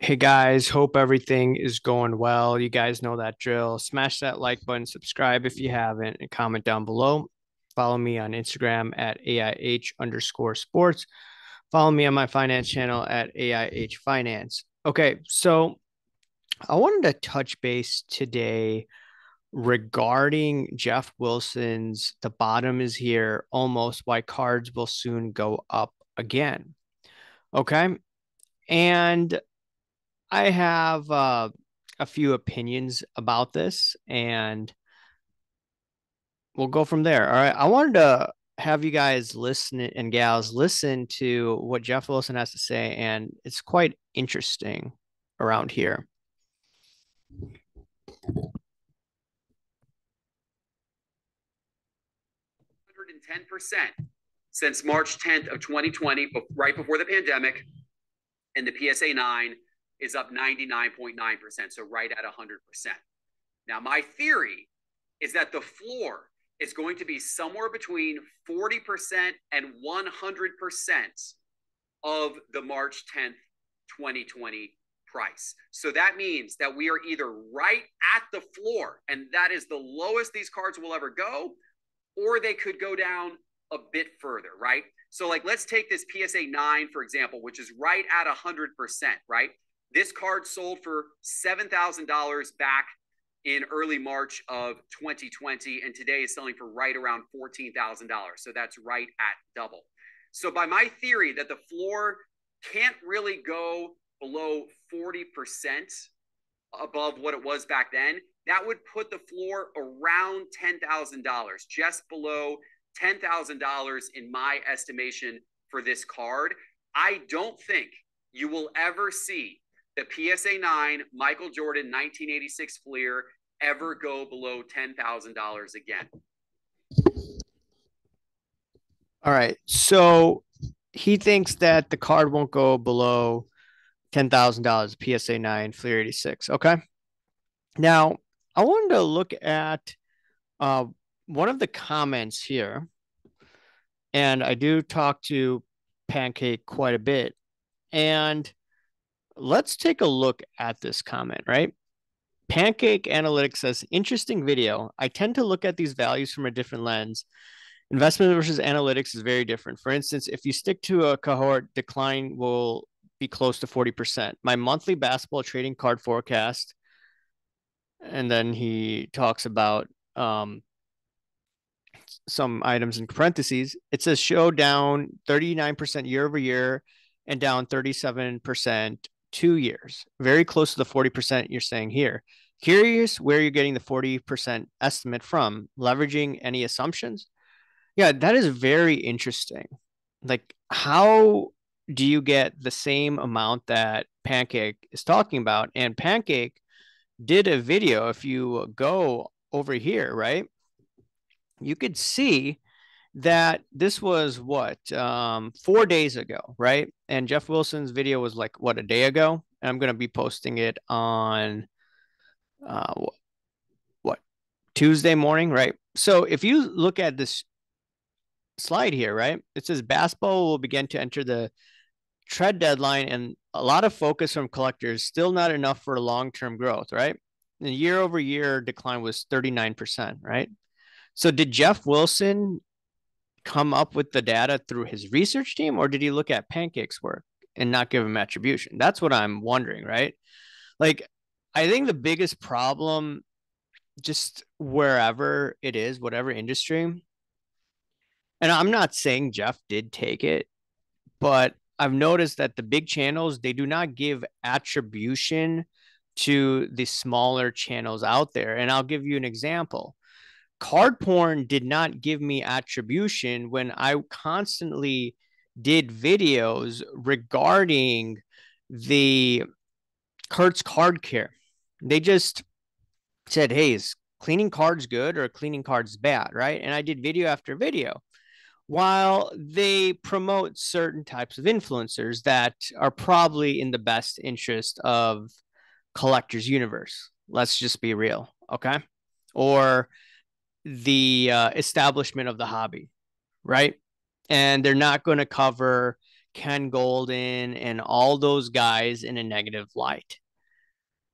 Hey guys, hope everything is going well. You guys know that drill. Smash that like button, subscribe if you haven't, and comment down below. Follow me on Instagram at AIH_sports. Follow me on my finance channel at AIH Finance. Okay, so I wanted to touch base today regarding Jeff Wilson's The Bottom is Here, almost why cards will soon go up again. Okay. And I have a few opinions about this, and we'll go from there. All right. I wanted to have you guys listen and gals listen to what Jeff Wilson has to say, and it's quite interesting around here. 110% since March 10th of 2020, right before the pandemic, and the PSA 9 is up 99.9%, so right at 100%. Now, my theory is that the floor is going to be somewhere between 40% and 100% of the March 10th, 2020 price. So that means that we are either right at the floor, and that is the lowest these cards will ever go, or they could go down a bit further, right? So like, let's take this PSA 9, for example, which is right at 100%, right? This card sold for $7,000 back in early March of 2020, and today is selling for right around $14,000. So that's right at double. So by my theory that the floor can't really go below 40% above what it was back then, that would put the floor around $10,000, just below $10,000 in my estimation for this card. I don't think you will ever see the PSA 9 Michael Jordan 1986 Fleer ever go below $10,000 again. All right. So he thinks that the card won't go below $10,000 PSA 9 Fleer 86. Okay. Now, I wanted to look at uh, one of the comments here, and I do talk to Pancake quite a bit. And let's take a look at this comment, right? Pancake Analytics says, interesting video. I tend to look at these values from a different lens. Investment versus analytics is very different. For instance, if you stick to a cohort, decline will be close to 40%. My monthly basketball trading card forecast, and then he talks about some items in parentheses. It says show down 39% year over year and down 37% 2 years. Very close to the 40% you're saying here. Curious where you're getting the 40% estimate from, leveraging any assumptions? Yeah, that is very interesting. Like, how do you get the same amount that Pancake is talking about? And Pancake did a video. If you go over here, right, you could see that this was what 4 days ago, right? And Jeff Wilson's video was like what, a day ago, and I'm going to be posting it on uh what, Tuesday morning, right? So if you look at this slide here, right, it says basketball will begin to enter the trade deadline, and a lot of focus from collectors, still not enough for long-term growth, right? The year over year decline was 39%, right? So did Jeff Wilson come up with the data through his research team, or did he look at Pancake's work and not give him attribution? That's what I'm wondering, right? Like, I think the biggest problem, just wherever it is, whatever industry, and I'm not saying Jeff did take it, but I've noticed that the big channels, they do not give attribution to the smaller channels out there. And I'll give you an example. Card porn did not give me attribution when I constantly did videos regarding the Kurt's Card Care. They just said, hey, is cleaning cards good or cleaning cards bad, right? And I did video after video while they promote certain types of influencers that are probably in the best interest of collectors universe. Let's just be real, okay? Or the establishment of the hobby, right? And they're not going to cover Ken Golden, and all those guys in a negative light.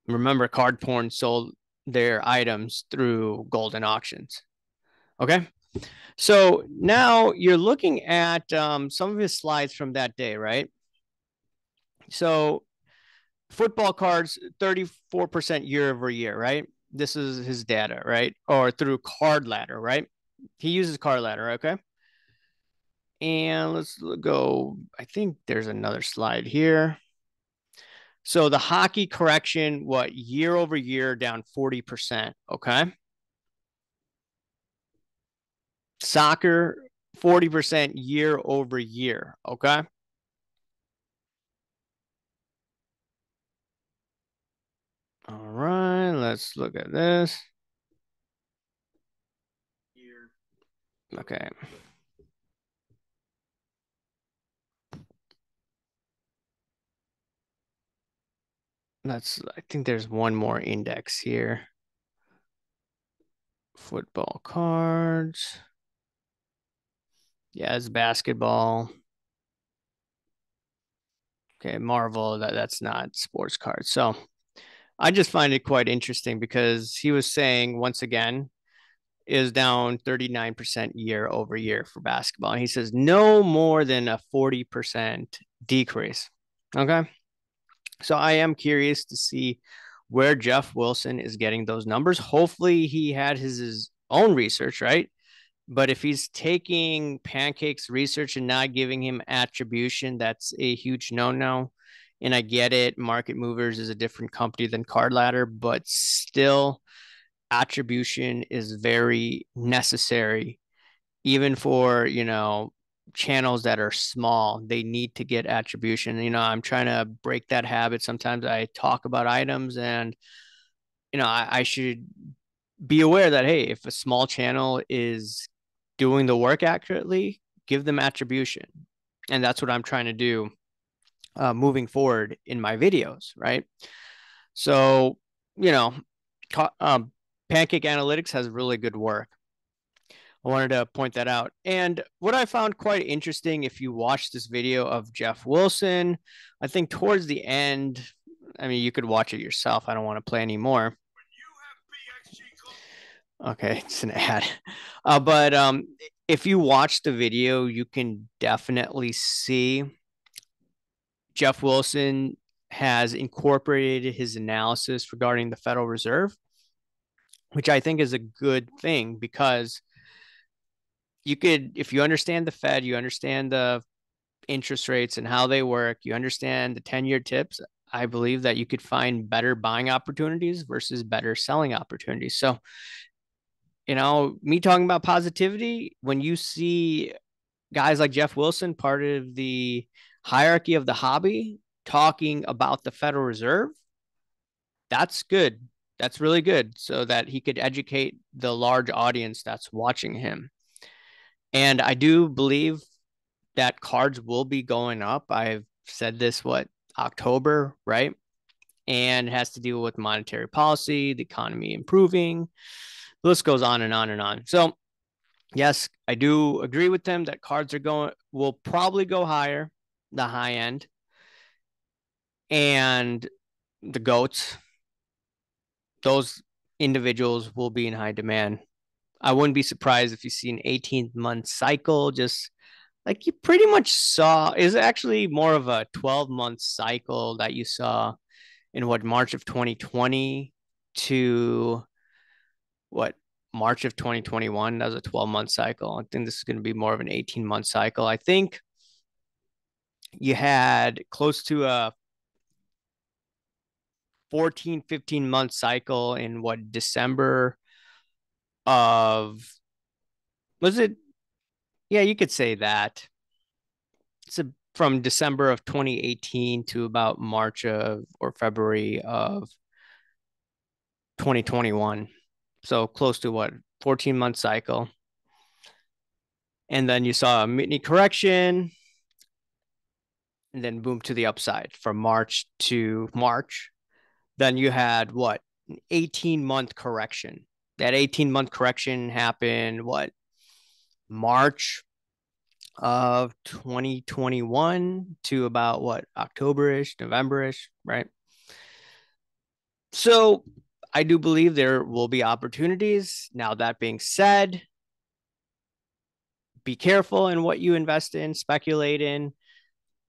Remember, Card Porn sold their items through Golden Auctions. Okay. So now you're looking at some of his slides from that day, right? So football cards, 34% year over year, right? This is his data, right? Or through Card Ladder, right? He uses Card Ladder, okay? And let's go. I think there's another slide here. So the hockey correction, what, year over year down 40%, okay? Soccer, 40% year over year, okay? All right, let's look at this. Okay. I think there's one more index here. Football cards. Yeah, it's basketball. Okay, Marvel, that's not sports cards. So I just find it quite interesting because he was saying, once again, is down 39% year over year for basketball. And he says no more than a 40% decrease. Okay. So I am curious to see where Jeff Wilson is getting those numbers. Hopefully he had his own research, right? But if he's taking Pancake's research and not giving him attribution, that's a huge no-no. And I get it. Market Movers is a different company than Card Ladder, but still attribution is very necessary, even for, channels that are small. They need to get attribution. I'm trying to break that habit. Sometimes I talk about items and, I should be aware that, hey, if a small channel is doing the work accurately, give them attribution. And that's what I'm trying to do moving forward in my videos, right? So, you know, Pancake Analytics has really good work. I wanted to point that out. And what I found quite interesting, if you watch this video of Jeff Wilson, I think towards the end, I mean, you could watch it yourself. I don't want to play anymore. Okay, it's an ad. But if you watch the video, you can definitely see Jeff Wilson has incorporated his analysis regarding the Federal Reserve, which I think is a good thing because if you understand the Fed, you understand the interest rates and how they work, you understand the 10-year tips, I believe that you could find better buying opportunities versus better selling opportunities. So, me talking about positivity, when you see guys like Jeff Wilson, part of the hierarchy of the hobby, talking about the Federal Reserve, that's good. That's really good so that he could educate the large audience that's watching him. And I do believe that cards will be going up. I've said this, October, right? And it has to do with monetary policy, the economy improving. The list goes on and on and on. So, yes, I do agree with them that cards will probably go higher, the high end. And the GOATs, those individuals will be in high demand. I wouldn't be surprised if you see an 18-month cycle, just like you pretty much saw, is actually more of a 12-month cycle that you saw in March of 2020 to March of 2021. That was a 12-month cycle. I think this is going to be more of an 18-month cycle. I think you had close to a 14, 15-month cycle in December of, was it? Yeah, you could say that. From December of 2018 to about March of or February of 2021. So close to 14-month cycle. And then you saw a mini correction and then boom to the upside from March to March. Then you had an 18-month correction. That 18-month correction happened March of 2021 to about what, October-ish, November-ish, right? So I do believe there will be opportunities. Now, that being said, be careful in what you invest in, speculate in,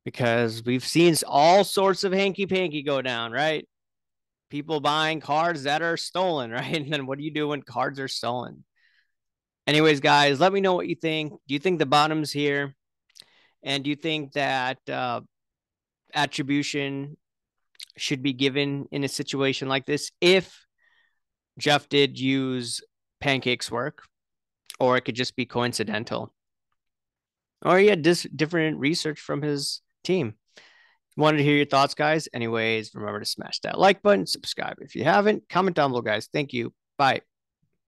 because we've seen all sorts of hanky panky go down, right? People buying cards that are stolen, right? And then what do you do when cards are stolen? Anyways, guys, let me know what you think. Do you think the bottom's here? And do you think that attribution should be given in a situation like this if Jeff did use Pancake's work, or it could just be coincidental, or he had different research from his team? Wanted to hear your thoughts, guys. Anyways, remember to smash that like button, subscribe if you haven't, comment down below, guys. Thank you. Bye.